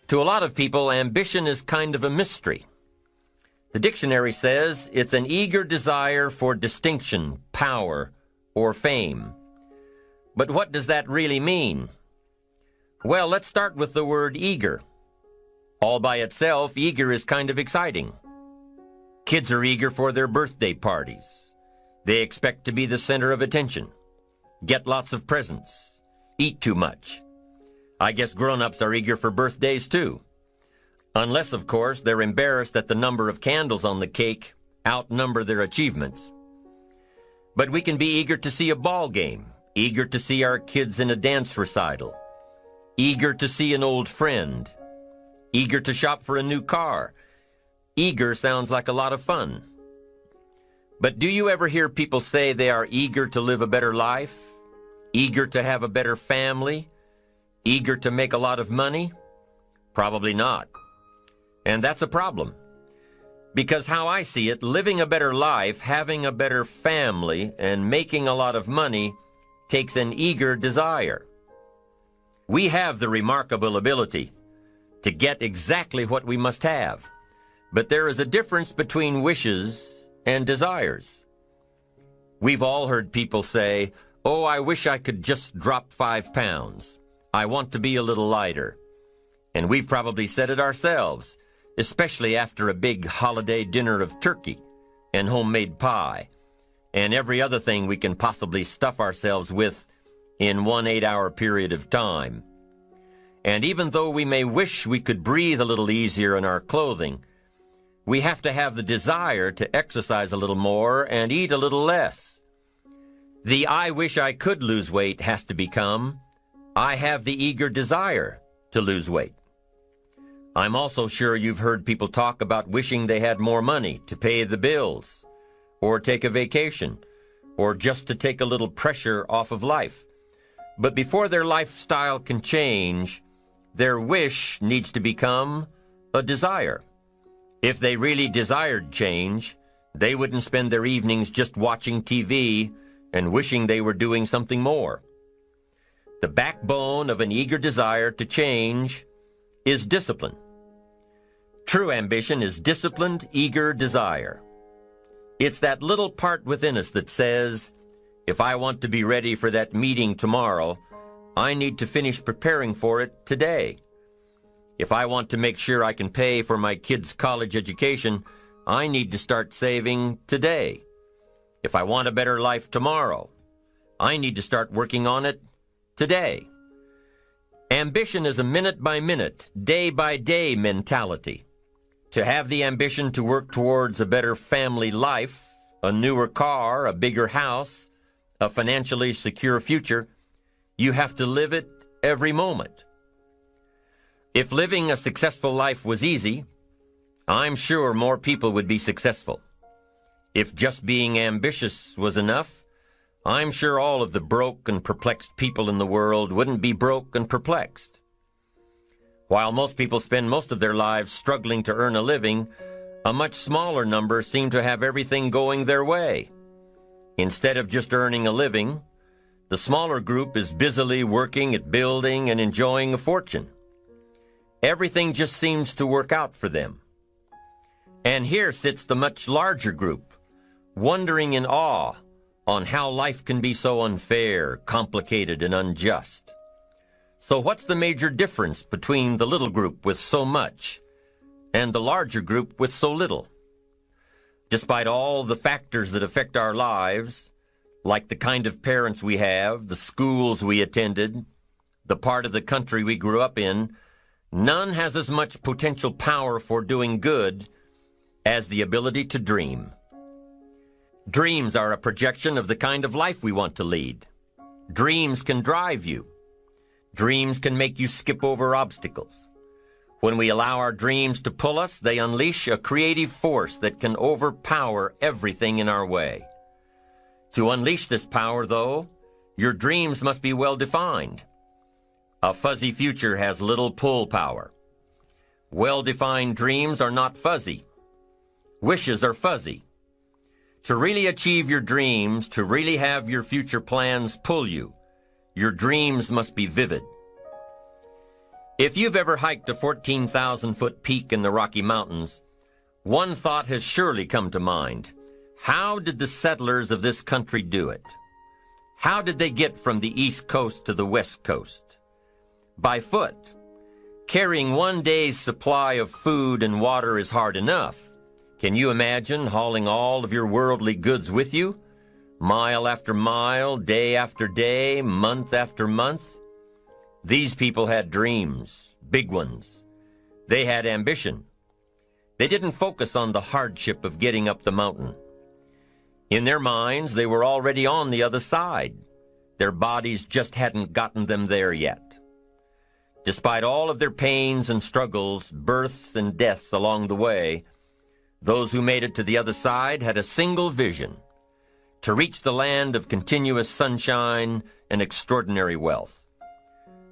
To a lot of people, ambition is kind of a mystery. The dictionary says it's an eager desire for distinction, power, or fame. But what does that really mean? Well, let's start with the word eager. All by itself, eager is kind of exciting. Kids are eager for their birthday parties. They expect to be the center of attention, get lots of presents, eat too much. I guess grown-ups are eager for birthdays too. Unless, of course, they're embarrassed that the number of candles on the cake outnumber their achievements. But we can be eager to see a ball game, eager to see our kids in a dance recital, eager to see an old friend, eager to shop for a new car. Eager sounds like a lot of fun. But do you ever hear people say they are eager to live a better life, eager to have a better family, eager to make a lot of money? Probably not. And that's a problem. Because how I see it, living a better life, having a better family, and making a lot of money takes an eager desire. We have the remarkable ability to get exactly what we must have. But there is a difference between wishes and desires. We've all heard people say, "Oh, I wish I could just drop 5 pounds. I want to be a little lighter." And we've probably said it ourselves, especially after a big holiday dinner of turkey and homemade pie and every other thing we can possibly stuff ourselves with in one 8-hour period of time. And even though we may wish we could breathe a little easier in our clothing, we have to have the desire to exercise a little more and eat a little less. The "I wish I could lose weight" has to become, "I have the eager desire to lose weight." I'm also sure you've heard people talk about wishing they had more money to pay the bills, or take a vacation, or just to take a little pressure off of life. But before their lifestyle can change, their wish needs to become a desire. If they really desired change, they wouldn't spend their evenings just watching TV and wishing they were doing something more. The backbone of an eager desire to change is discipline. True ambition is disciplined, eager desire. It's that little part within us that says, if I want to be ready for that meeting tomorrow, I need to finish preparing for it today. If I want to make sure I can pay for my kids' college education, I need to start saving today. If I want a better life tomorrow, I need to start working on it today. Ambition is a minute-by-minute, day-by-day mentality. To have the ambition to work towards a better family life, a newer car, a bigger house, a financially secure future, you have to live it every moment. If living a successful life was easy, I'm sure more people would be successful. If just being ambitious was enough, I'm sure all of the broke and perplexed people in the world wouldn't be broke and perplexed. While most people spend most of their lives struggling to earn a living, a much smaller number seem to have everything going their way. Instead of just earning a living, the smaller group is busily working at building and enjoying a fortune. Everything just seems to work out for them. And here sits the much larger group, wondering in awe on how life can be so unfair, complicated, and unjust. So what's the major difference between the little group with so much and the larger group with so little? Despite all the factors that affect our lives, like the kind of parents we have, the schools we attended, the part of the country we grew up in, none has as much potential power for doing good as the ability to dream. Dreams are a projection of the kind of life we want to lead. Dreams can drive you. Dreams can make you skip over obstacles. When we allow our dreams to pull us, they unleash a creative force that can overpower everything in our way. To unleash this power, though, your dreams must be well defined. A fuzzy future has little pull power. Well-defined dreams are not fuzzy. Wishes are fuzzy. To really achieve your dreams, to really have your future plans pull you, your dreams must be vivid. If you've ever hiked a 14,000-foot peak in the Rocky Mountains, one thought has surely come to mind. How did the settlers of this country do it? How did they get from the East Coast to the West Coast? By foot. Carrying one day's supply of food and water is hard enough. Can you imagine hauling all of your worldly goods with you? Mile after mile, day after day, month after month? These people had dreams, big ones. They had ambition. They didn't focus on the hardship of getting up the mountain. In their minds, they were already on the other side. Their bodies just hadn't gotten them there yet. Despite all of their pains and struggles, births and deaths along the way, those who made it to the other side had a single vision: to reach the land of continuous sunshine and extraordinary wealth.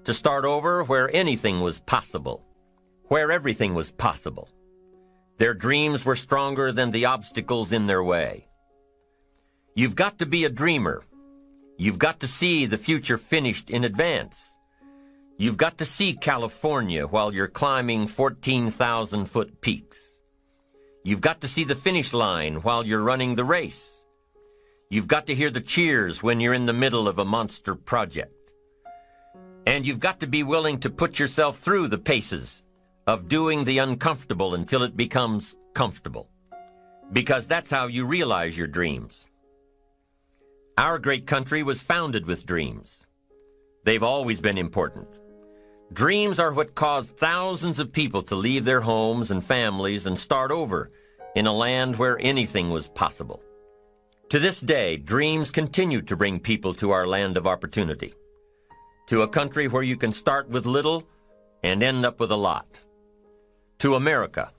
To start over where anything was possible, where everything was possible. Their dreams were stronger than the obstacles in their way. You've got to be a dreamer. You've got to see the future finished in advance. You've got to see California while you're climbing 14,000-foot peaks. You've got to see the finish line while you're running the race. You've got to hear the cheers when you're in the middle of a monster project. And you've got to be willing to put yourself through the paces of doing the uncomfortable until it becomes comfortable. Because that's how you realize your dreams. Our great country was founded with dreams. They've always been important. Dreams are what caused thousands of people to leave their homes and families and start over in a land where anything was possible. To this day, dreams continue to bring people to our land of opportunity, to a country where you can start with little and end up with a lot, to America.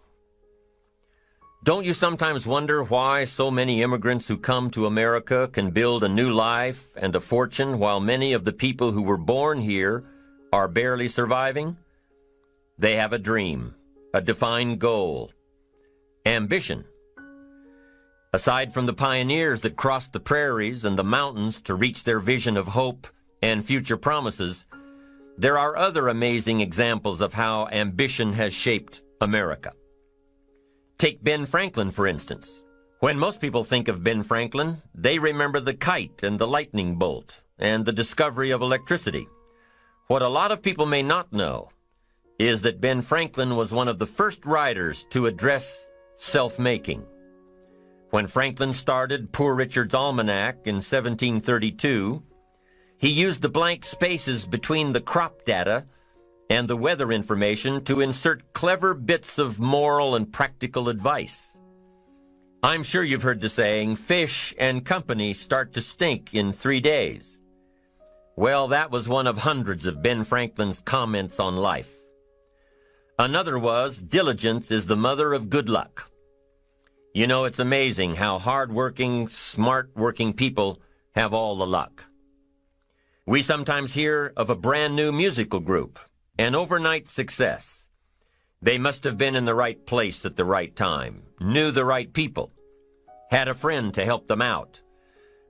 Don't you sometimes wonder why so many immigrants who come to America can build a new life and a fortune while many of the people who were born here are barely surviving? They have a dream, a defined goal, ambition. Aside from the pioneers that crossed the prairies and the mountains to reach their vision of hope and future promises, there are other amazing examples of how ambition has shaped America. Take Ben Franklin, for instance. When most people think of Ben Franklin, they remember the kite and the lightning bolt and the discovery of electricity. What a lot of people may not know is that Ben Franklin was one of the first writers to address self-making. When Franklin started Poor Richard's Almanac in 1732, he used the blank spaces between the crop data and the weather information to insert clever bits of moral and practical advice. I'm sure you've heard the saying, fish and company start to stink in 3 days. Well, that was one of hundreds of Ben Franklin's comments on life. Another was, diligence is the mother of good luck. You know, it's amazing how hard-working, smart-working people have all the luck. We sometimes hear of a brand-new musical group, an overnight success. They must have been in the right place at the right time, knew the right people, had a friend to help them out.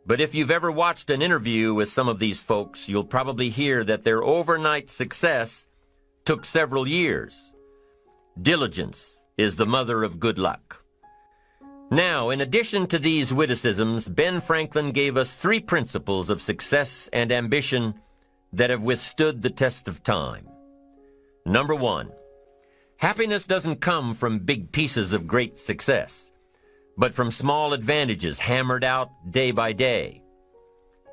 But if you've ever watched an interview with some of these folks, you'll probably hear that their overnight success took several years. Diligence is the mother of good luck. Now, in addition to these witticisms, Ben Franklin gave us 3 principles of success and ambition that have withstood the test of time. Number 1, happiness doesn't come from big pieces of great success, but from small advantages hammered out day by day.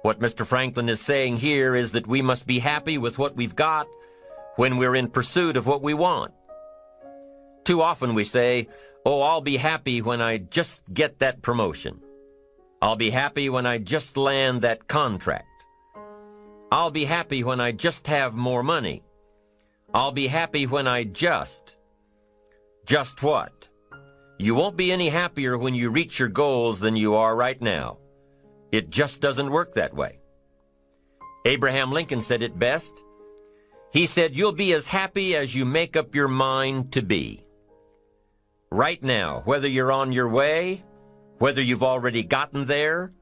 What Mr. Franklin is saying here is that we must be happy with what we've got when we're in pursuit of what we want. Too often we say, oh, I'll be happy when I just get that promotion. I'll be happy when I just land that contract. I'll be happy when I just have more money. I'll be happy when I just what? You won't be any happier when you reach your goals than you are right now. It just doesn't work that way. Abraham Lincoln said it best. He said, you'll be as happy as you make up your mind to be. Right now, whether you're on your way, whether you've already gotten there,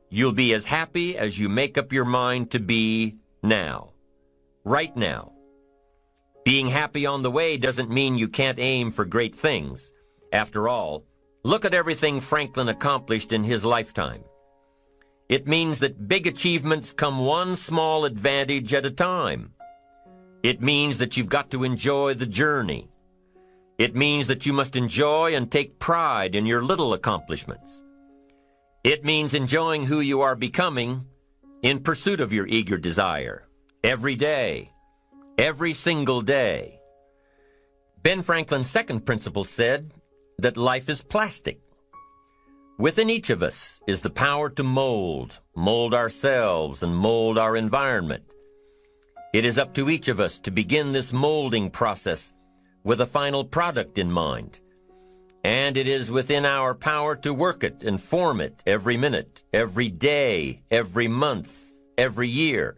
you'll be as happy as you make up your mind to be now. Right now. Being happy on the way doesn't mean you can't aim for great things. After all, look at everything Franklin accomplished in his lifetime. It means that big achievements come one small advantage at a time. It means that you've got to enjoy the journey. It means that you must enjoy and take pride in your little accomplishments. It means enjoying who you are becoming in pursuit of your eager desire, every day, every single day. Ben Franklin's second principle said that life is plastic. Within each of us is the power to mold ourselves and mold our environment. It is up to each of us to begin this molding process with a final product in mind. And it is within our power to work it and form it every minute, every day, every month, every year.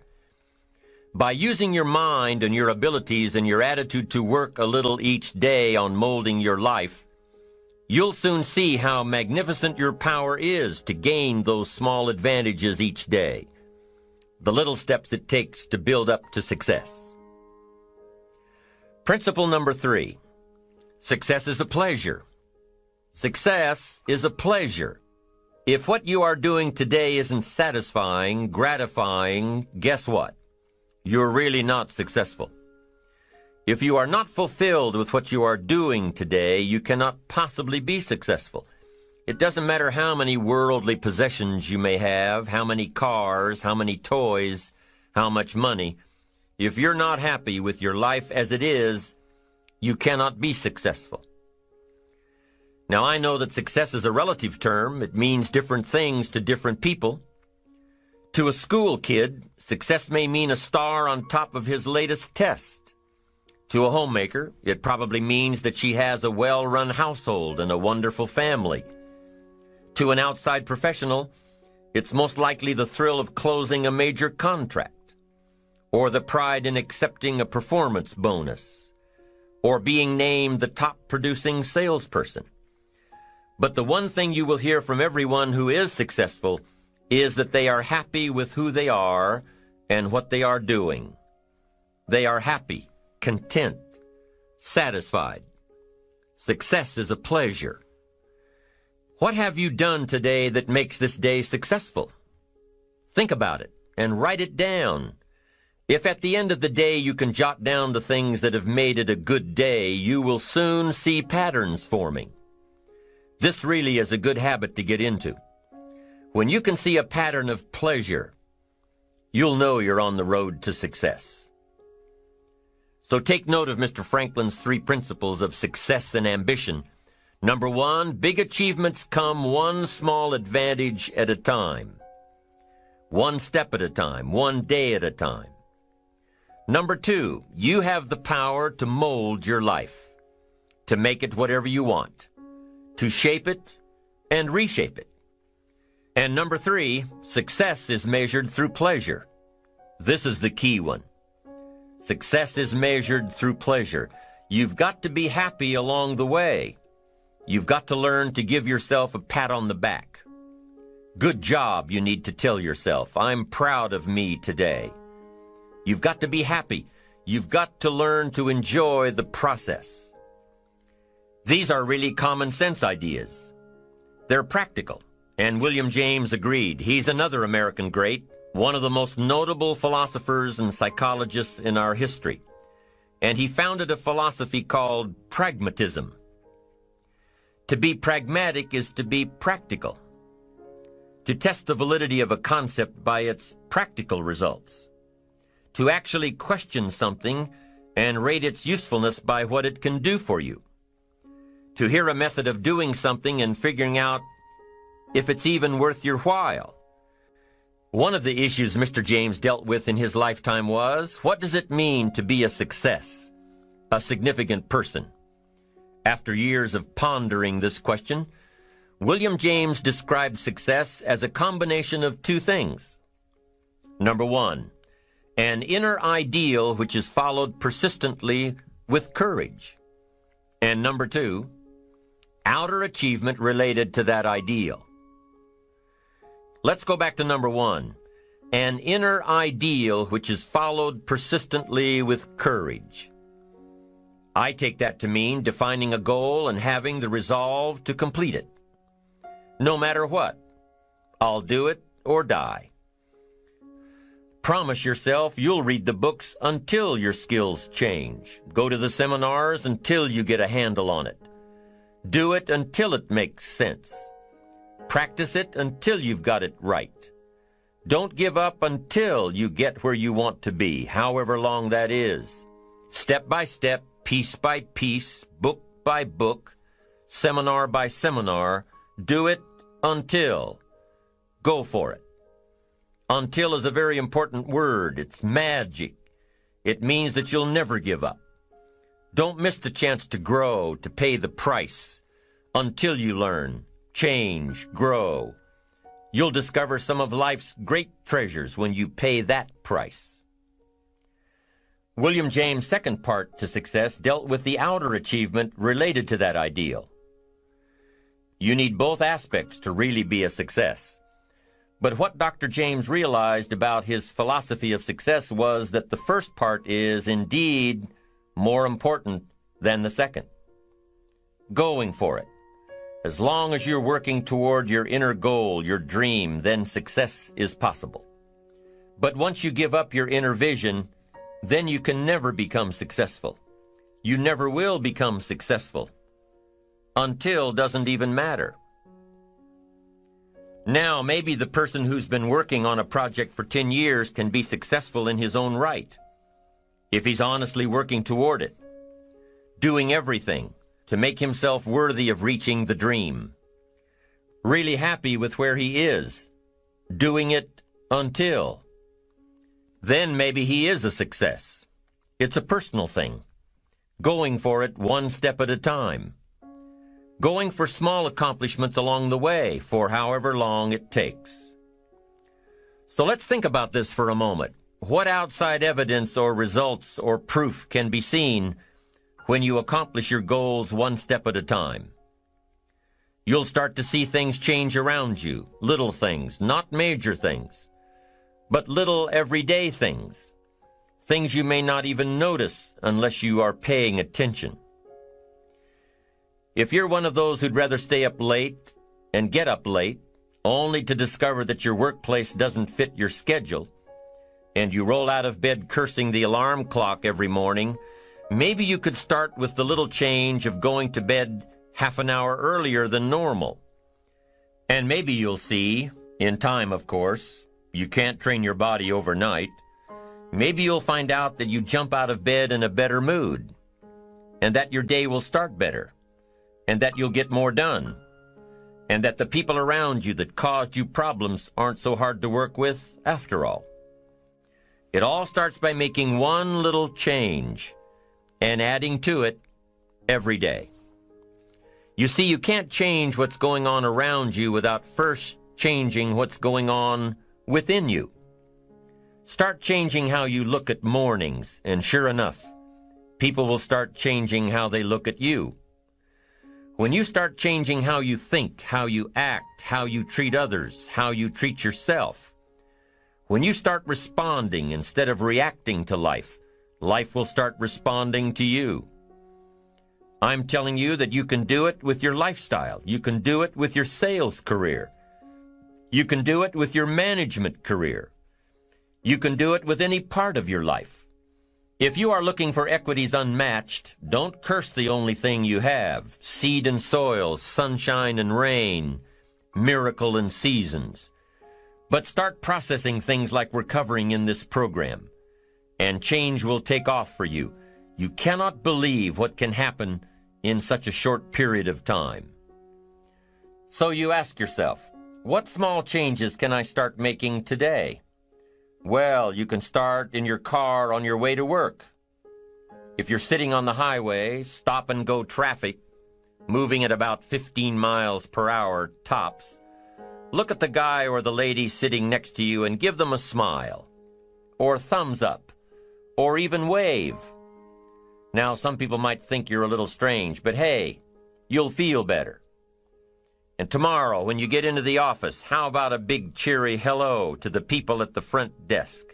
By using your mind and your abilities and your attitude to work a little each day on molding your life, you'll soon see how magnificent your power is to gain those small advantages each day, the little steps it takes to build up to success. Principle number 3, success is a pleasure. Success is a pleasure. If what you are doing today isn't satisfying, gratifying, guess what? You're really not successful. If you are not fulfilled with what you are doing today, you cannot possibly be successful. It doesn't matter how many worldly possessions you may have, how many cars, how many toys, how much money. If you're not happy with your life as it is, you cannot be successful. Now, I know that success is a relative term. It means different things to different people. To a school kid, success may mean a star on top of his latest test. To a homemaker, it probably means that she has a well-run household and a wonderful family. To an outside professional, it's most likely the thrill of closing a major contract, or the pride in accepting a performance bonus, or being named the top-producing salesperson. But the one thing you will hear from everyone who is successful is that they are happy with who they are and what they are doing. They are happy, content, satisfied. Success is a pleasure. What have you done today that makes this day successful? Think about it and write it down. If at the end of the day you can jot down the things that have made it a good day, you will soon see patterns forming. This really is a good habit to get into. When you can see a pattern of pleasure, you'll know you're on the road to success. So take note of Mr. Franklin's 3 principles of success and ambition. Number 1, big achievements come one small advantage at a time. One step at a time, one day at a time. Number 2, you have the power to mold your life, to make it whatever you want, to shape it and reshape it. And number 3, success is measured through pleasure. This is the key one. Success is measured through pleasure. You've got to be happy along the way. You've got to learn to give yourself a pat on the back. Good job, you need to tell yourself. I'm proud of me today. You've got to be happy. You've got to learn to enjoy the process. These are really common sense ideas. They're practical. And William James agreed. He's another American great, one of the most notable philosophers and psychologists in our history. And he founded a philosophy called pragmatism. To be pragmatic is to be practical, to test the validity of a concept by its practical results, to actually question something and rate its usefulness by what it can do for you, to hear a method of doing something and figuring out if it's even worth your while. One of the issues Mr. James dealt with in his lifetime was, what does it mean to be a success, a significant person? After years of pondering this question, William James described success as a combination of 2 things. Number 1, an inner ideal which is followed persistently with courage. And number 2, outer achievement related to that ideal. Let's go back to number 1, an inner ideal which is followed persistently with courage. I take that to mean defining a goal and having the resolve to complete it. No matter what, I'll do it or die. Promise yourself you'll read the books until your skills change. Go to the seminars until you get a handle on it. Do it until it makes sense. Practice it until you've got it right. Don't give up until you get where you want to be, however long that is. Step by step, piece by piece, book by book, seminar by seminar, do it until. Go for it. Until is a very important word. It's magic. It means that you'll never give up. Don't miss the chance to grow, to pay the price. Until you learn, change, grow. You'll discover some of life's great treasures when you pay that price. William James' second part to success dealt with the outer achievement related to that ideal. You need both aspects to really be a success. But what Dr. James realized about his philosophy of success was that the first part is indeed more important than the second. Going for it. As long as you're working toward your inner goal, your dream, then success is possible. But once you give up your inner vision, then you can never become successful. You never will become successful. Until doesn't even matter. Now, maybe the person who's been working on a project for 10 years can be successful in his own right, if he's honestly working toward it, doing everything to make himself worthy of reaching the dream, really happy with where he is, doing it until. Then maybe he is a success. It's a personal thing, going for it one step at a time. Going for small accomplishments along the way for however long it takes. So let's think about this for a moment. What outside evidence or results or proof can be seen when you accomplish your goals one step at a time? You'll start to see things change around you, little things, not major things, but little everyday things, things you may not even notice unless you are paying attention. If you're one of those who'd rather stay up late and get up late, only to discover that your workplace doesn't fit your schedule, and you roll out of bed cursing the alarm clock every morning, maybe you could start with the little change of going to bed half an hour earlier than normal. And maybe you'll see, in time of course, you can't train your body overnight, maybe you'll find out that you jump out of bed in a better mood, and that your day will start better, and that you'll get more done, and that the people around you that caused you problems aren't so hard to work with after all. It all starts by making one little change and adding to it every day. You see, you can't change what's going on around you without first changing what's going on within you. Start changing how you look at mornings, and sure enough, people will start changing how they look at you. When you start changing how you think, how you act, how you treat others, how you treat yourself, when you start responding instead of reacting to life, life will start responding to you. I'm telling you that you can do it with your lifestyle. You can do it with your sales career. You can do it with your management career. You can do it with any part of your life. If you are looking for equities unmatched, don't curse the only thing you have, seed and soil, sunshine and rain, miracle and seasons. But start processing things like we're covering in this program, and change will take off for you. You cannot believe what can happen in such a short period of time. So you ask yourself, what small changes can I start making today? Well, you can start in your car on your way to work. If you're sitting on the highway, stop-and-go traffic, moving at about 15 miles per hour tops, look at the guy or the lady sitting next to you and give them a smile, or thumbs up, or even wave. Now, some people might think you're a little strange, but hey, you'll feel better. And tomorrow, when you get into the office, how about a big cheery hello to the people at the front desk?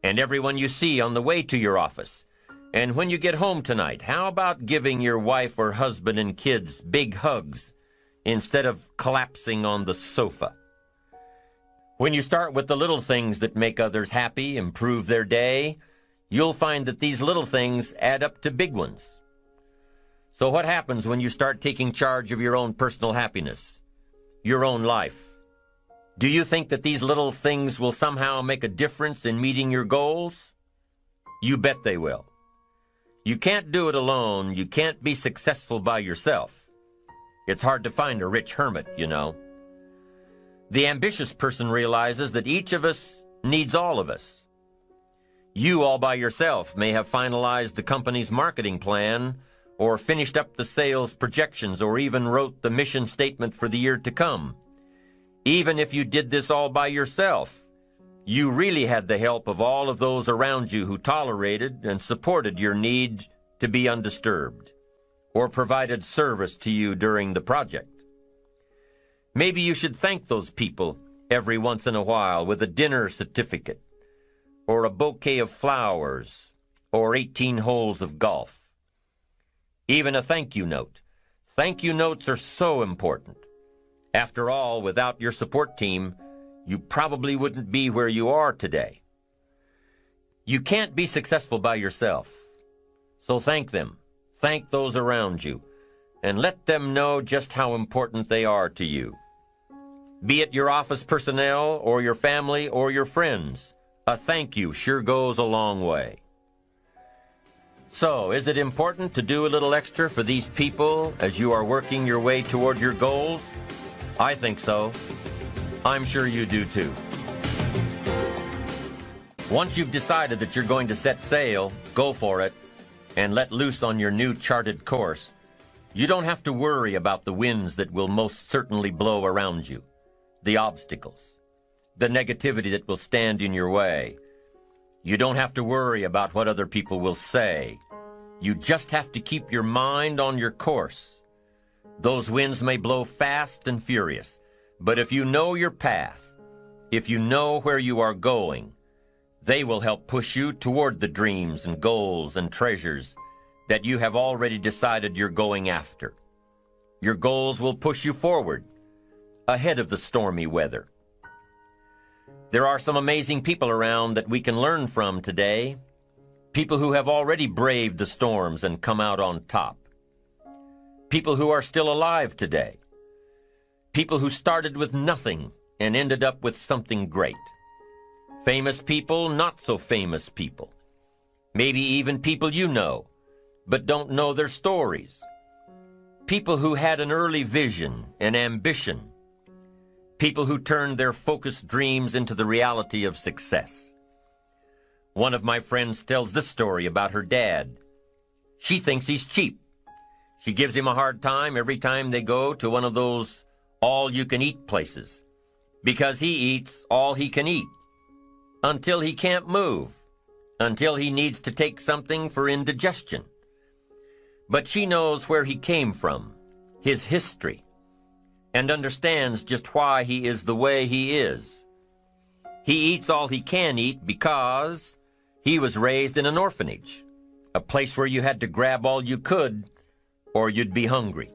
And everyone you see on the way to your office. And when you get home tonight, how about giving your wife or husband and kids big hugs instead of collapsing on the sofa? When you start with the little things that make others happy, improve their day, you'll find that these little things add up to big ones. So what happens when you start taking charge of your own personal happiness, your own life? Do you think that these little things will somehow make a difference in meeting your goals? You bet they will. You can't do it alone. You can't be successful by yourself. It's hard to find a rich hermit, you know. The ambitious person realizes that each of us needs all of us. You all by yourself may have finalized the company's marketing plan or finished up the sales projections or even wrote the mission statement for the year to come. Even if you did this all by yourself, you really had the help of all of those around you who tolerated and supported your need to be undisturbed or provided service to you during the project. Maybe you should thank those people every once in a while with a dinner certificate or a bouquet of flowers or 18 holes of golf. Even a thank you note. Thank you notes are so important. After all, without your support team, you probably wouldn't be where you are today. You can't be successful by yourself. So thank them. Thank those around you. And let them know just how important they are to you. Be it your office personnel or your family or your friends, a thank you sure goes a long way. So, is it important to do a little extra for these people as you are working your way toward your goals? I think so. I'm sure you do too. Once you've decided that you're going to set sail, go for it, and let loose on your new charted course, you don't have to worry about the winds that will most certainly blow around you, the obstacles, the negativity that will stand in your way. You don't have to worry about what other people will say. You just have to keep your mind on your course. Those winds may blow fast and furious, but if you know your path, if you know where you are going, they will help push you toward the dreams and goals and treasures that you have already decided you're going after. Your goals will push you forward, ahead of the stormy weather. There are some amazing people around that we can learn from today, people who have already braved the storms and come out on top, people who are still alive today, people who started with nothing and ended up with something great, famous people, not so famous people, maybe even people you know, but don't know their stories, people who had an early vision and ambition, people who turned their focused dreams into the reality of success. One of my friends tells this story about her dad. She thinks he's cheap. She gives him a hard time every time they go to one of those all-you-can-eat places, because he eats all he can eat, until he can't move, until he needs to take something for indigestion. But she knows where he came from, his history, and understands just why he is the way he is. He eats all he can eat because he was raised in an orphanage, a place where you had to grab all you could or you'd be hungry.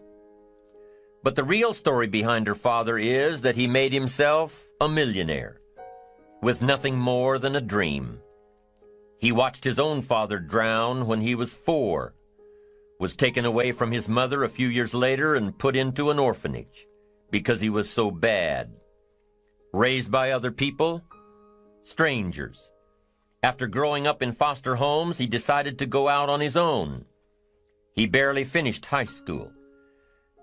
But the real story behind her father is that he made himself a millionaire with nothing more than a dream. He watched his own father drown when he was 4, was taken away from his mother a few years later and put into an orphanage because he was so bad. Raised by other people, strangers. After growing up in foster homes, he decided to go out on his own. He barely finished high school,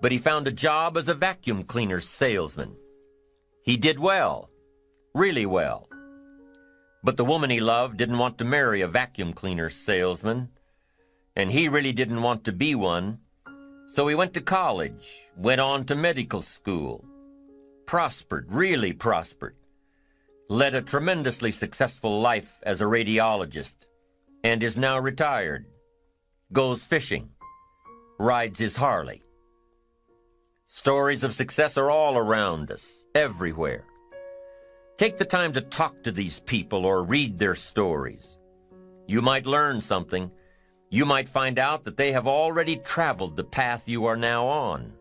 but he found a job as a vacuum cleaner salesman. He did well, really well. But the woman he loved didn't want to marry a vacuum cleaner salesman, and he really didn't want to be one. So he went to college, went on to medical school, prospered, really prospered, led a tremendously successful life as a radiologist, and is now retired, goes fishing, rides his Harley. Stories of success are all around us, everywhere. Take the time to talk to these people or read their stories. You might learn something. you might find out that they have already traveled the path you are now on.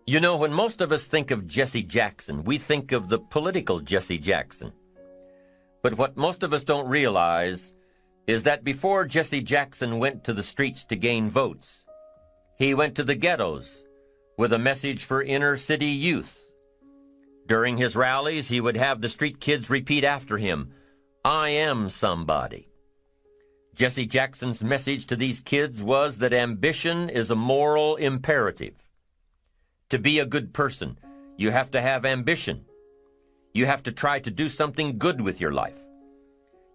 You know, when most of us think of Jesse Jackson, we think of the political Jesse Jackson. But what most of us don't realize is that before Jesse Jackson went to the streets to gain votes, he went to the ghettos with a message for inner city youth. During his rallies, he would have the street kids repeat after him, "I am somebody." Jesse Jackson's message to these kids was that ambition is a moral imperative. To be a good person, you have to have ambition. You have to try to do something good with your life.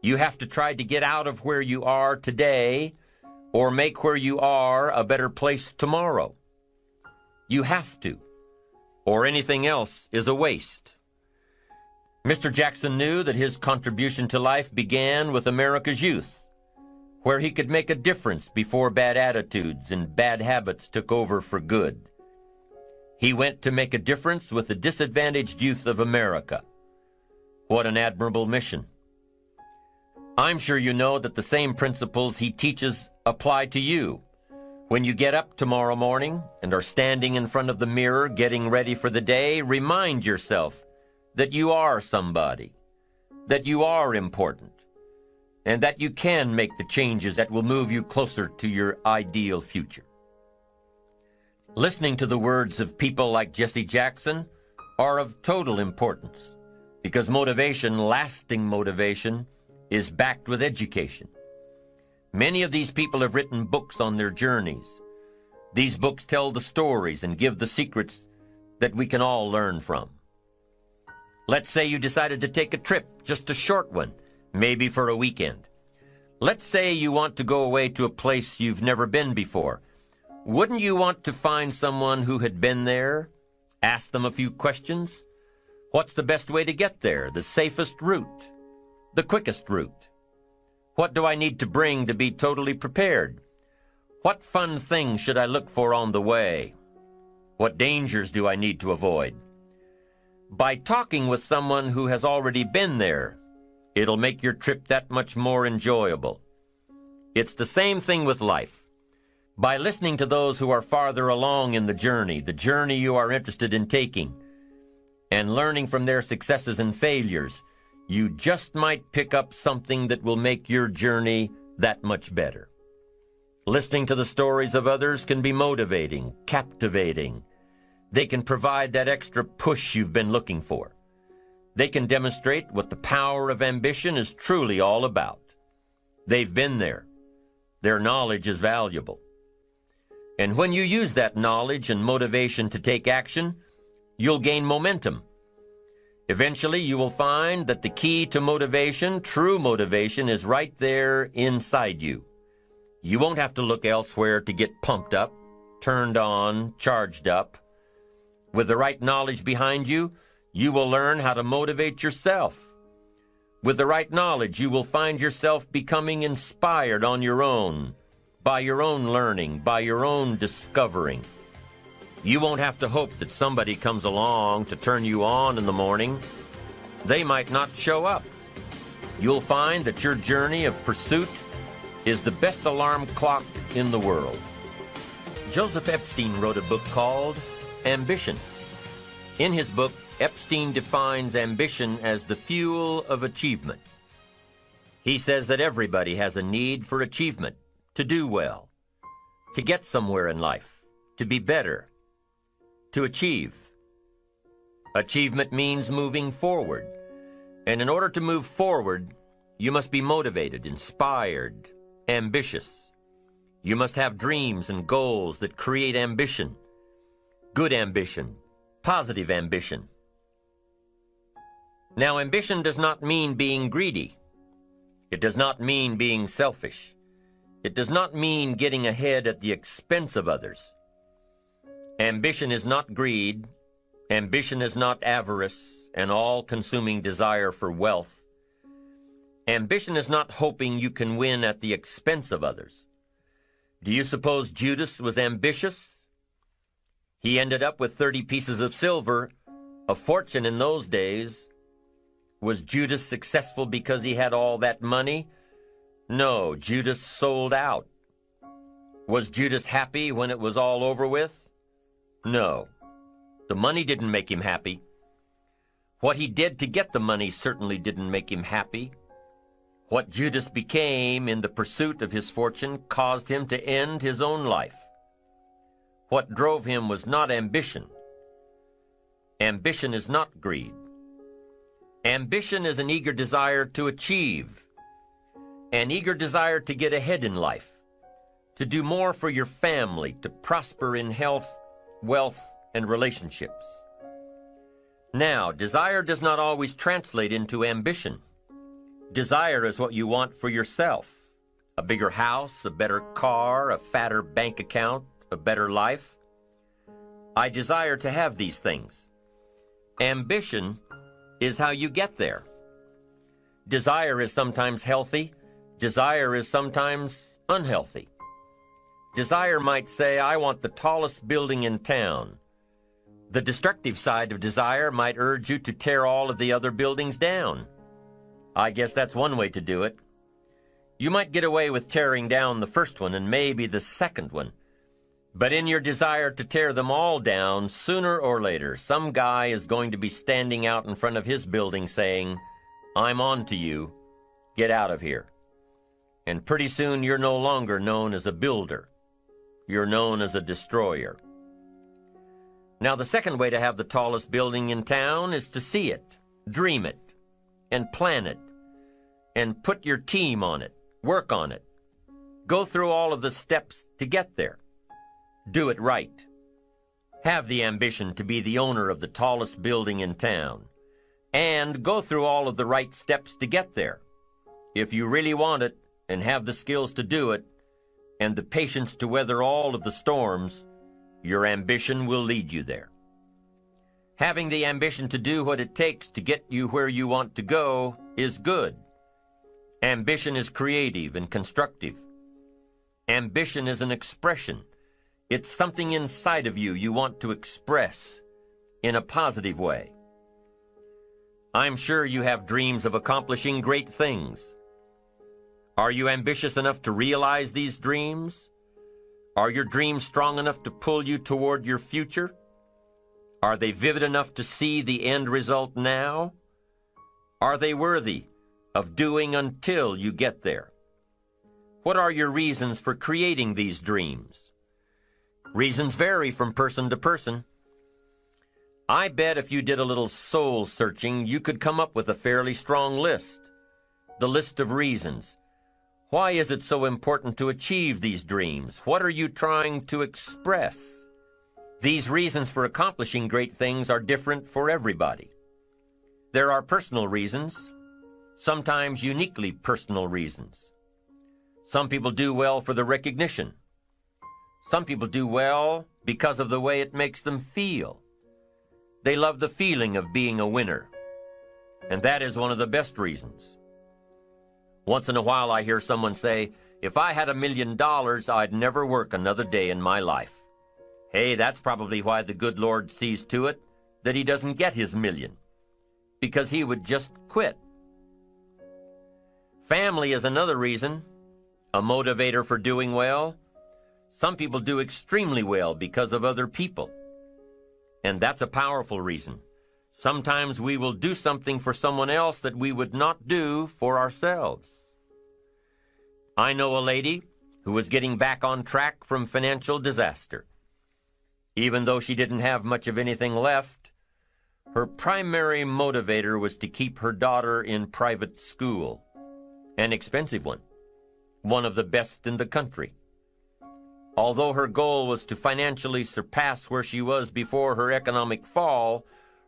You have to try to get out of where you are today or make where you are a better place tomorrow. You have to, or anything else is a waste. Mr. Jackson knew that his contribution to life began with America's youth, where he could make a difference before bad attitudes and bad habits took over for good. He went to make a difference with the disadvantaged youth of America. What an admirable mission. I'm sure you know that the same principles he teaches apply to you. When you get up tomorrow morning and are standing in front of the mirror getting ready for the day, remind yourself that you are somebody, that you are important, and that you can make the changes that will move you closer to your ideal future. Listening to the words of people like Jesse Jackson are of total importance because motivation, lasting motivation, is backed with education. Many of these people have written books on their journeys. These books tell the stories and give the secrets that we can all learn from. Let's say you decided to take a trip, just a short one, maybe for a weekend. Let's say you want to go away to a place you've never been before. Wouldn't you want to find someone who had been there? Ask them a few questions. What's the best way to get there? The safest route? The quickest route? What do I need to bring to be totally prepared? What fun things should I look for on the way? What dangers do I need to avoid? By talking with someone who has already been there, it'll make your trip that much more enjoyable. It's the same thing with life. By listening to those who are farther along in the journey you are interested in taking, and learning from their successes and failures, you just might pick up something that will make your journey that much better. Listening to the stories of others can be motivating, captivating. They can provide that extra push you've been looking for. They can demonstrate what the power of ambition is truly all about. They've been there. Their knowledge is valuable. And when you use that knowledge and motivation to take action, you'll gain momentum. Eventually, you will find that the key to motivation, true motivation, is right there inside you. You won't have to look elsewhere to get pumped up, turned on, charged up. With the right knowledge behind you, you will learn how to motivate yourself. With the right knowledge, you will find yourself becoming inspired on your own, by your own learning, by your own discovering. You won't have to hope that somebody comes along to turn you on in the morning. They might not show up. You'll find that your journey of pursuit is the best alarm clock in the world. Joseph Epstein wrote a book called Ambition. In his book, Epstein defines ambition as the fuel of achievement. He says that everybody has a need for achievement, to do well, to get somewhere in life, to be better, to achieve. Achievement means moving forward. And in order to move forward, you must be motivated, inspired, ambitious. You must have dreams and goals that create ambition, good ambition, positive ambition. Now, ambition does not mean being greedy. It does not mean being selfish. It does not mean getting ahead at the expense of others. Ambition is not greed. Ambition is not avarice, an all-consuming desire for wealth. Ambition is not hoping you can win at the expense of others. Do you suppose Judas was ambitious? He ended up with 30 pieces of silver, a fortune in those days. Was Judas successful because he had all that money? No, Judas sold out. Was Judas happy when it was all over with? No. The money didn't make him happy. What he did to get the money certainly didn't make him happy. What Judas became in the pursuit of his fortune caused him to end his own life. What drove him was not ambition. Ambition is not greed. Ambition is an eager desire to achieve, an eager desire to get ahead in life, to do more for your family, to prosper in health, wealth, and relationships. Now, desire does not always translate into ambition. Desire is what you want for yourself. A bigger house, a better car, a fatter bank account, a better life. I desire to have these things. Ambition is how you get there. Desire is sometimes healthy. Desire is sometimes unhealthy. Desire might say, I want the tallest building in town. The destructive side of desire might urge you to tear all of the other buildings down. I guess that's one way to do it. You might get away with tearing down the first one and maybe the second one. But in your desire to tear them all down, sooner or later, some guy is going to be standing out in front of his building saying, I'm on to you. Get out of here. And pretty soon you're no longer known as a builder. You're known as a destroyer. Now, the second way to have the tallest building in town is to see it, dream it, and plan it, and put your team on it, work on it. Go through all of the steps to get there. Do it right. Have the ambition to be the owner of the tallest building in town, and go through all of the right steps to get there. If you really want it, and have the skills to do it, and the patience to weather all of the storms, your ambition will lead you there. Having the ambition to do what it takes to get you where you want to go is good. Ambition is creative and constructive. Ambition is an expression. It's something inside of you want to express in a positive way. I'm sure you have dreams of accomplishing great things. Are you ambitious enough to realize these dreams? Are your dreams strong enough to pull you toward your future? Are they vivid enough to see the end result now? Are they worthy of doing until you get there? What are your reasons for creating these dreams? Reasons vary from person to person. I bet if you did a little soul searching, you could come up with a fairly strong list. The list of reasons. Why is it so important to achieve these dreams? What are you trying to express? These reasons for accomplishing great things are different for everybody. There are personal reasons, sometimes uniquely personal reasons. Some people do well for the recognition. Some people do well because of the way it makes them feel. They love the feeling of being a winner, and that is one of the best reasons. Once in a while I hear someone say, if I had $1 million, I'd never work another day in my life. Hey, that's probably why the good Lord sees to it that he doesn't get his million, because he would just quit. Family is another reason, a motivator for doing well. Some people do extremely well because of other people, and that's a powerful reason. Sometimes we will do something for someone else that we would not do for ourselves. I know a lady who was getting back on track from financial disaster. Even though she didn't have much of anything left, her primary motivator was to keep her daughter in private school, an expensive one of the best in the country. Although her goal was to financially surpass where she was before her economic fall,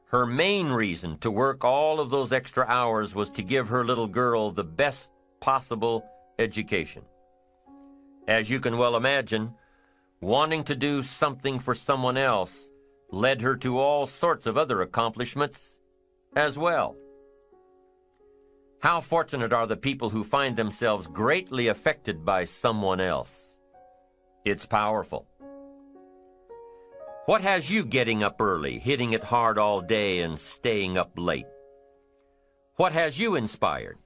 her main reason to work all of those extra hours was to give her little girl the best possible education. As you can well imagine, wanting to do something for someone else led her to all sorts of other accomplishments as well. How fortunate are the people who find themselves greatly affected by someone else. It's powerful. What has you getting up early, hitting it hard all day, and staying up late? What has you inspired?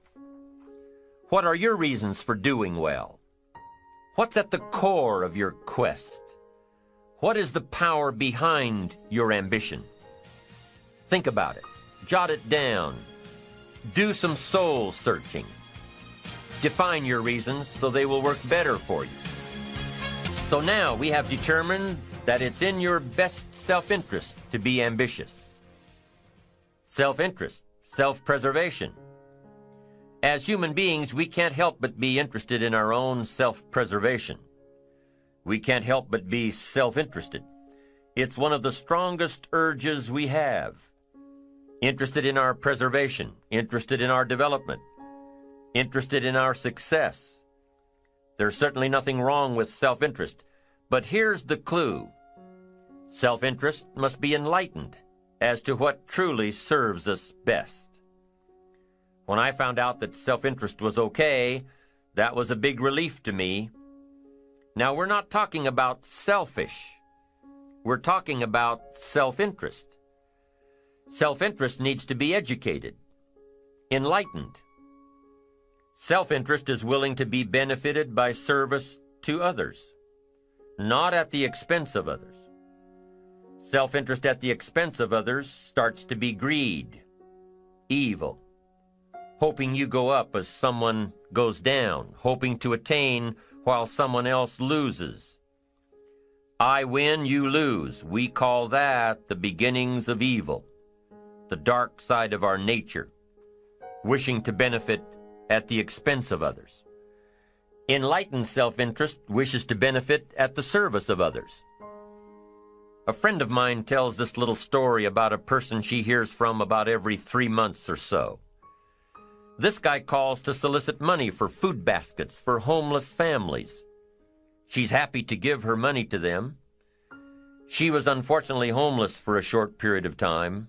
What are your reasons for doing well? What's at the core of your quest? What is the power behind your ambition? Think about it. Jot it down. Do some soul searching. Define your reasons so they will work better for you. So now we have determined that it's in your best self-interest to be ambitious. Self-interest, self-preservation. As human beings, we can't help but be interested in our own self-preservation. We can't help but be self-interested. It's one of the strongest urges we have. Interested in our preservation, interested in our development, interested in our success. There's certainly nothing wrong with self-interest, but here's the clue. Self-interest must be enlightened as to what truly serves us best. When I found out that self-interest was okay, that was a big relief to me. Now, we're not talking about selfish. We're talking about self-interest. Self-interest needs to be educated, enlightened. Self-interest is willing to be benefited by service to others, not at the expense of others. Self-interest at the expense of others starts to be greed, evil, hoping you go up as someone goes down, hoping to attain while someone else loses. I win, you lose. We call that the beginnings of evil, the dark side of our nature, wishing to benefit at the expense of others. Enlightened self-interest wishes to benefit at the service of others. A friend of mine tells this little story about a person she hears from about every 3 months or so. This guy calls to solicit money for food baskets for homeless families. She's happy to give her money to them. She was unfortunately homeless for a short period of time,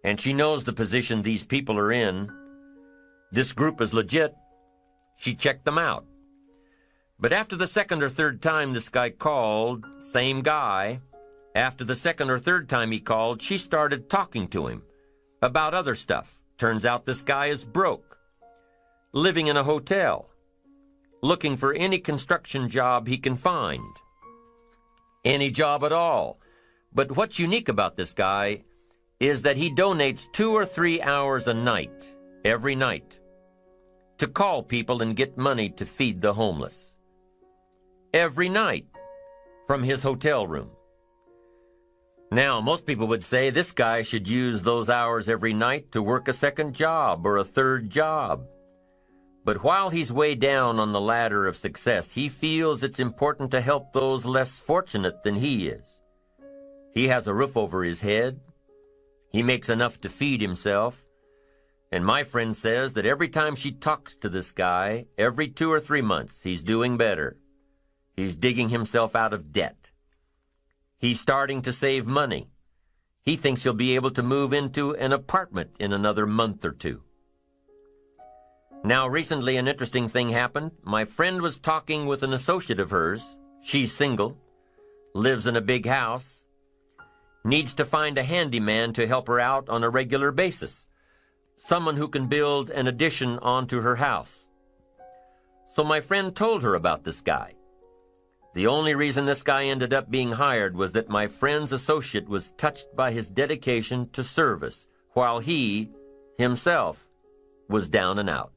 and she knows the position these people are in. This group is legit. She checked them out. But after the second or third time this guy called, same guy, after the second or third time he called, she started talking to him about other stuff. Turns out this guy is broke, living in a hotel, looking for any construction job he can find. Any job at all. But what's unique about this guy is that he donates 2 or 3 hours a night, every night, to call people and get money to feed the homeless. Every night, from his hotel room. Now, most people would say this guy should use those hours every night to work a second job or a third job. But while he's way down on the ladder of success, he feels it's important to help those less fortunate than he is. He has a roof over his head. He makes enough to feed himself. And my friend says that every time she talks to this guy, every 2 or 3 months, he's doing better. He's digging himself out of debt. He's starting to save money. He thinks he'll be able to move into an apartment in another month or 2. Now, recently an interesting thing happened. My friend was talking with an associate of hers. She's single, lives in a big house, needs to find a handyman to help her out on a regular basis, someone who can build an addition onto her house. So my friend told her about this guy. The only reason this guy ended up being hired was that my friend's associate was touched by his dedication to service, while he, himself, was down and out.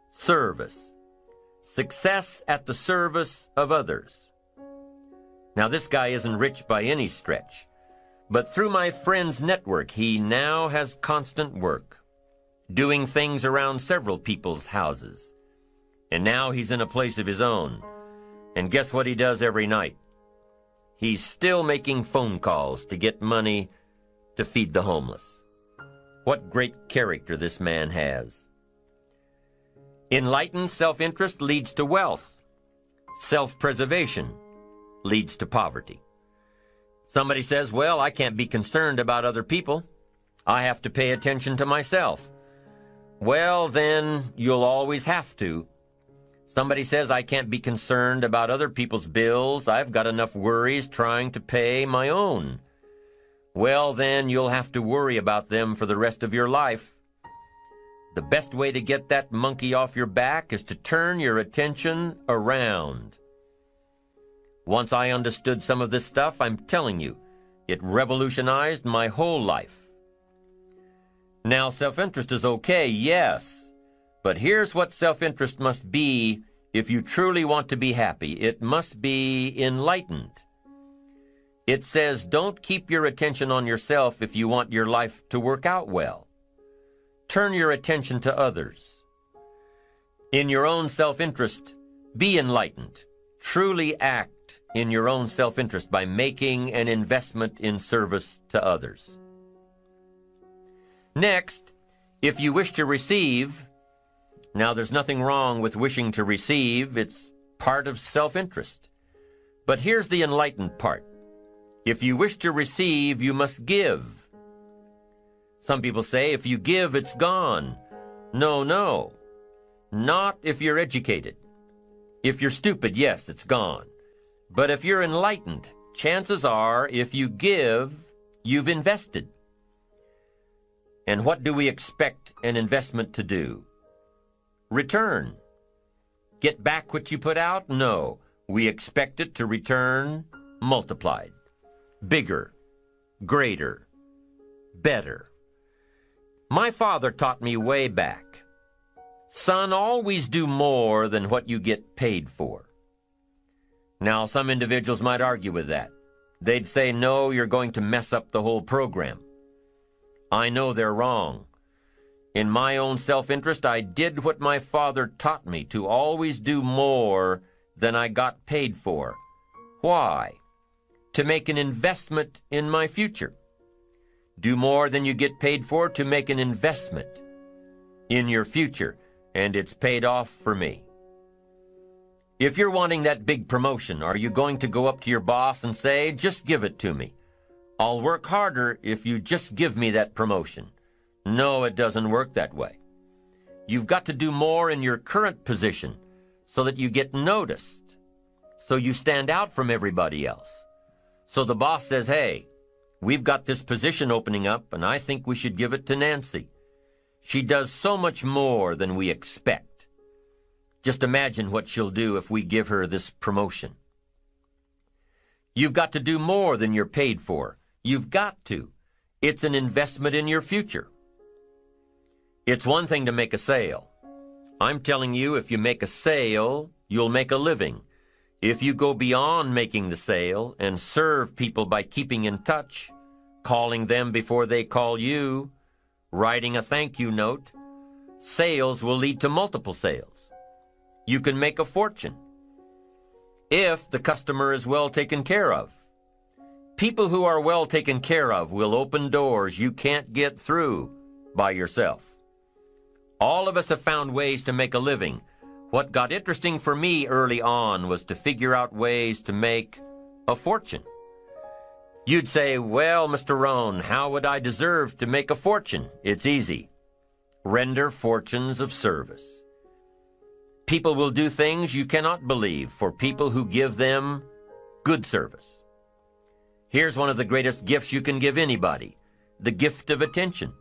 Service. Success at the service of others. Now, this guy isn't rich by any stretch, but through my friend's network, he now has constant work, doing things around several people's houses. And now he's in a place of his own. And guess what he does every night? He's still making phone calls to get money to feed the homeless. What great character this man has. Enlightened self-interest leads to wealth. Self-preservation leads to poverty. Somebody says, well, I can't be concerned about other people. I have to pay attention to myself. Well, then you'll always have to. Somebody says I can't be concerned about other people's bills. I've got enough worries trying to pay my own. Well, then you'll have to worry about them for the rest of your life. the best way to get that monkey off your back is to turn your attention around. Once I understood some of this stuff, I'm telling you, it revolutionized my whole life. Now, self-interest is okay, yes, but here's what self-interest must be if you truly want to be happy. It must be enlightened. It says, don't keep your attention on yourself if you want your life to work out well. Turn your attention to others. In your own self-interest, be enlightened. Truly act in your own self-interest by making an investment in service to others. Next, if you wish to receive, now there's nothing wrong with wishing to receive. It's part of self-interest. But here's the enlightened part. If you wish to receive, you must give. Some people say, if you give, it's gone. No. Not if you're educated. If you're stupid, yes, it's gone. But if you're enlightened, chances are, if you give, you've invested. And what do we expect an investment to do? Return. Get back what you put out? No. We expect it to return multiplied. Bigger, greater, better. My father taught me way back, son, always do more than what you get paid for. Now, some individuals might argue with that. They'd say, no, you're going to mess up the whole program. I know they're wrong. In my own self-interest, I did what my father taught me, to always do more than I got paid for. Why? To make an investment in my future. Do more than you get paid for to make an investment in your future, and it's paid off for me. If you're wanting that big promotion, are you going to go up to your boss and say, just give it to me? I'll work harder if you just give me that promotion. No, it doesn't work that way. You've got to do more in your current position so that you get noticed, so you stand out from everybody else. So the boss says, hey, we've got this position opening up, and I think we should give it to Nancy. She does so much more than we expect. Just imagine what she'll do if we give her this promotion. You've got to do more than you're paid for. You've got to. It's an investment in your future. It's one thing to make a sale. I'm telling you, if you make a sale, you'll make a living. If you go beyond making the sale and serve people by keeping in touch, calling them before they call you, writing a thank you note, sales will lead to multiple sales. You can make a fortune if the customer is well taken care of. People who are well taken care of will open doors you can't get through by yourself. All of us have found ways to make a living. What got interesting for me early on was to figure out ways to make a fortune. You'd say, well, Mr. Rohn, how would I deserve to make a fortune? It's easy. Render fortunes of service. People will do things you cannot believe for people who give them good service. Here's one of the greatest gifts you can give anybody, the gift of attention.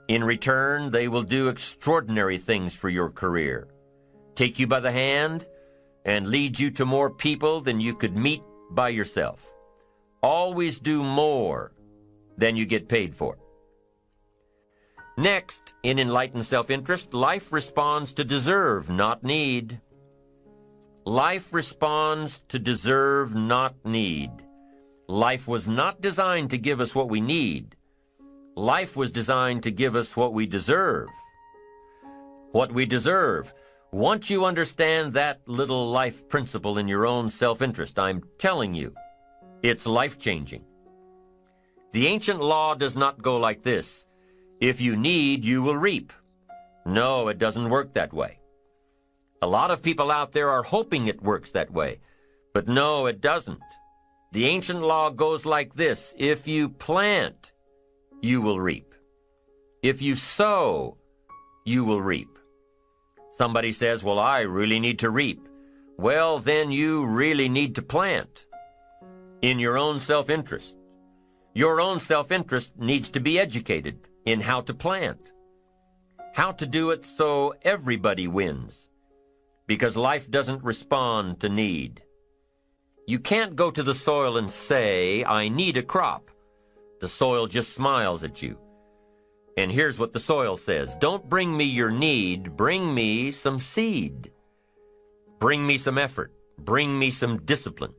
In return, they will do extraordinary things for your career. Take you by the hand and lead you to more people than you could meet by yourself. Always do more than you get paid for. Next, in enlightened self-interest, life responds to deserve, not need. Life responds to deserve, not need. Life was not designed to give us what we need. Life was designed to give us what we deserve. What we deserve. Once you understand that little life principle in your own self-interest, I'm telling you, it's life-changing. The ancient law does not go like this. If you need, you will reap. No, it doesn't work that way. A lot of people out there are hoping it works that way, but no, it doesn't. The ancient law goes like this. If you plant, you will reap. If you sow, you will reap. Somebody says, well, I really need to reap. Well, then you really need to plant in your own self-interest. Your own self-interest needs to be educated in how to plant. how to do it so everybody wins, because life doesn't respond to need. You can't go to the soil and say, I need a crop. The soil just smiles at you. And here's what the soil says: don't bring me your need, bring me some seed. Bring me some effort. Bring me some discipline.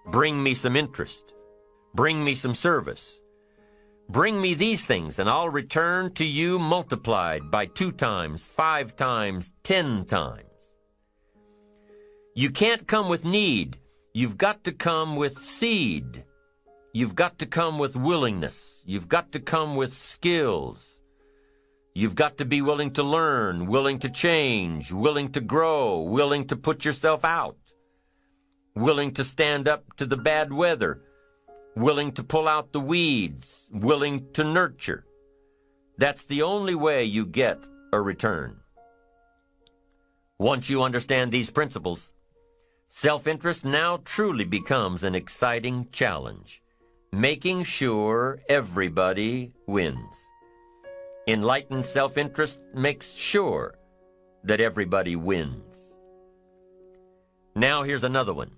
Bring me some interest. Bring me some service. Bring me these things, and I'll return to you multiplied by 2 times, 5 times, 10 times. You can't come with need. You've got to come with seed. You've got to come with willingness. You've got to come with skills. You've got to be willing to learn, willing to change, willing to grow, willing to put yourself out, willing to stand up to the bad weather, willing to pull out the weeds, willing to nurture. That's the only way you get a return. Once you understand these principles, self-interest now truly becomes an exciting challenge, making sure everybody wins. Enlightened self-interest makes sure that everybody wins. Now here's another one.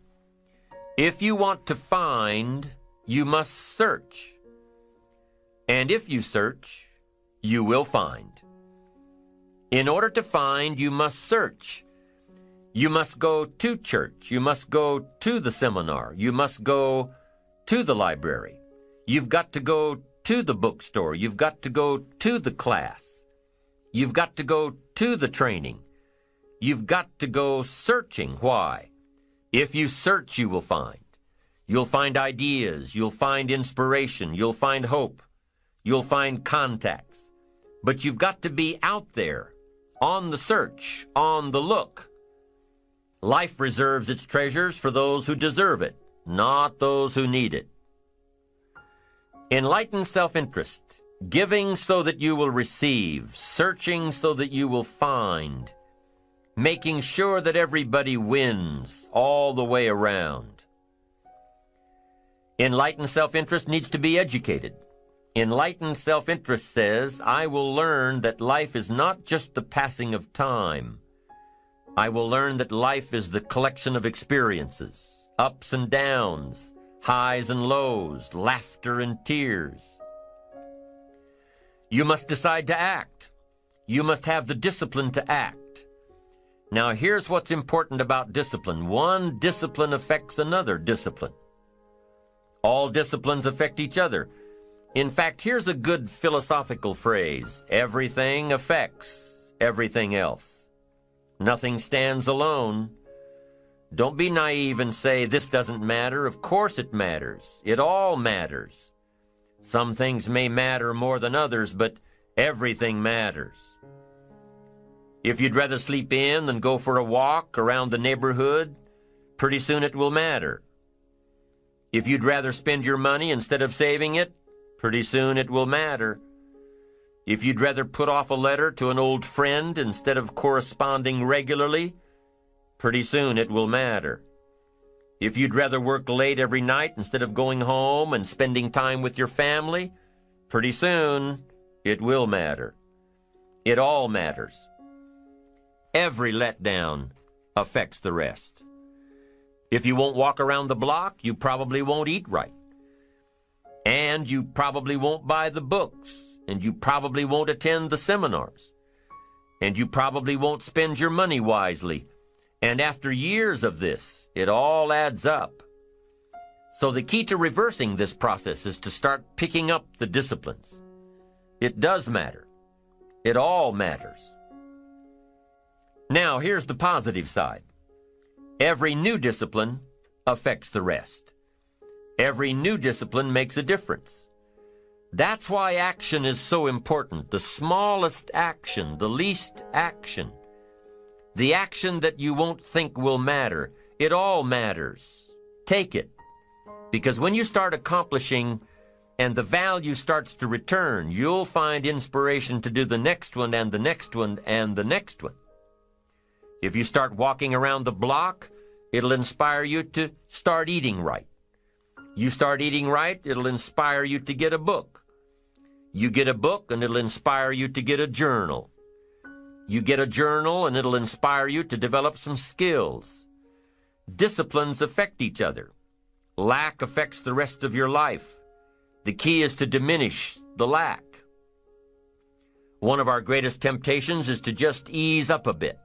If you want to find, you must search. And if you search, you will find. In order to find, you must search. You must go to church. You must go to the seminar. You must go to the library. You've got to go to the bookstore. You've got to go to the class. You've got to go to the training. You've got to go searching. Why? If you search, you will find. You'll find ideas. You'll find inspiration. You'll find hope. You'll find contacts. But you've got to be out there, on the search, on the look. Life reserves its treasures for those who deserve it, not those who need it. Enlightened self-interest, giving so that you will receive, searching so that you will find, making sure that everybody wins all the way around. Enlightened self-interest needs to be educated. Enlightened self-interest says, I will learn that life is not just the passing of time. I will learn that life is the collection of experiences, ups and downs, highs and lows, laughter and tears. You must decide to act. You must have the discipline to act. Now here's what's important about discipline. One discipline affects another discipline. All disciplines affect each other. In fact, here's a good philosophical phrase. Everything affects everything else. Nothing stands alone. Don't be naive and say, this doesn't matter. Of course it matters. It all matters. Some things may matter more than others, but everything matters. If you'd rather sleep in than go for a walk around the neighborhood, pretty soon it will matter. If you'd rather spend your money instead of saving it, pretty soon it will matter. If you'd rather put off a letter to an old friend instead of corresponding regularly, pretty soon it will matter. If you'd rather work late every night instead of going home and spending time with your family, pretty soon it will matter. It all matters. Every letdown affects the rest. If you won't walk around the block, you probably won't eat right. And you probably won't buy the books. And you probably won't attend the seminars. And you probably won't spend your money wisely. And after years of this, it all adds up. So the key to reversing this process is to start picking up the disciplines. It does matter. It all matters. Now, here's the positive side. Every new discipline affects the rest. Every new discipline makes a difference. That's why action is so important. The smallest action, the least action. The action that you won't think will matter. It all matters. Take it. Because when you start accomplishing and the value starts to return, you'll find inspiration to do the next one and the next one and the next one. If you start walking around the block, it'll inspire you to start eating right. You start eating right, it'll inspire you to get a book. You get a book, and it'll inspire you to get a journal. You get a journal and it'll inspire you to develop some skills. Disciplines affect each other. Lack affects the rest of your life. The key is to diminish the lack. One of our greatest temptations is to just ease up a bit,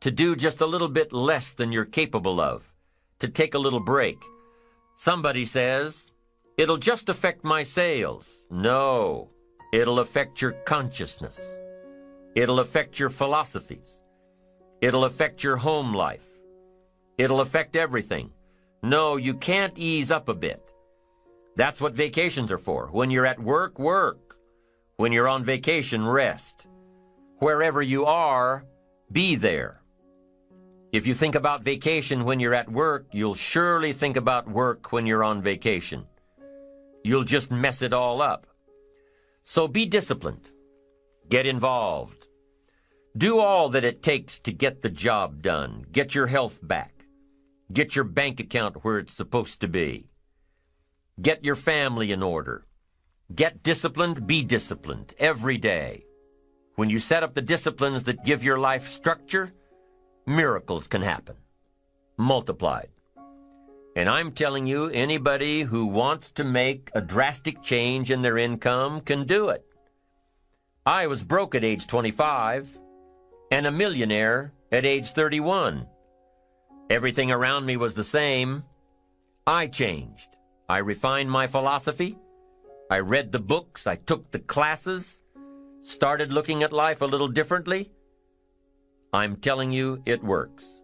to do just a little bit less than you're capable of, to take a little break. Somebody says, "It'll just affect my sales." No, it'll affect your consciousness. It'll affect your philosophies. It'll affect your home life. It'll affect everything. No, you can't ease up a bit. That's what vacations are for. When you're at work, work. When you're on vacation, rest. Wherever you are, be there. If you think about vacation when you're at work, you'll surely think about work when you're on vacation. You'll just mess it all up. So be disciplined. Get involved. Do all that it takes to get the job done. Get your health back. Get your bank account where it's supposed to be. Get your family in order. Get disciplined, be disciplined every day. When you set up the disciplines that give your life structure, miracles can happen, multiplied. And I'm telling you, anybody who wants to make a drastic change in their income can do it. I was broke at age 25 and a millionaire at age 31. Everything around me was the same. I changed. I refined my philosophy. I read the books. I took the classes. Started looking at life a little differently. I'm telling you, it works.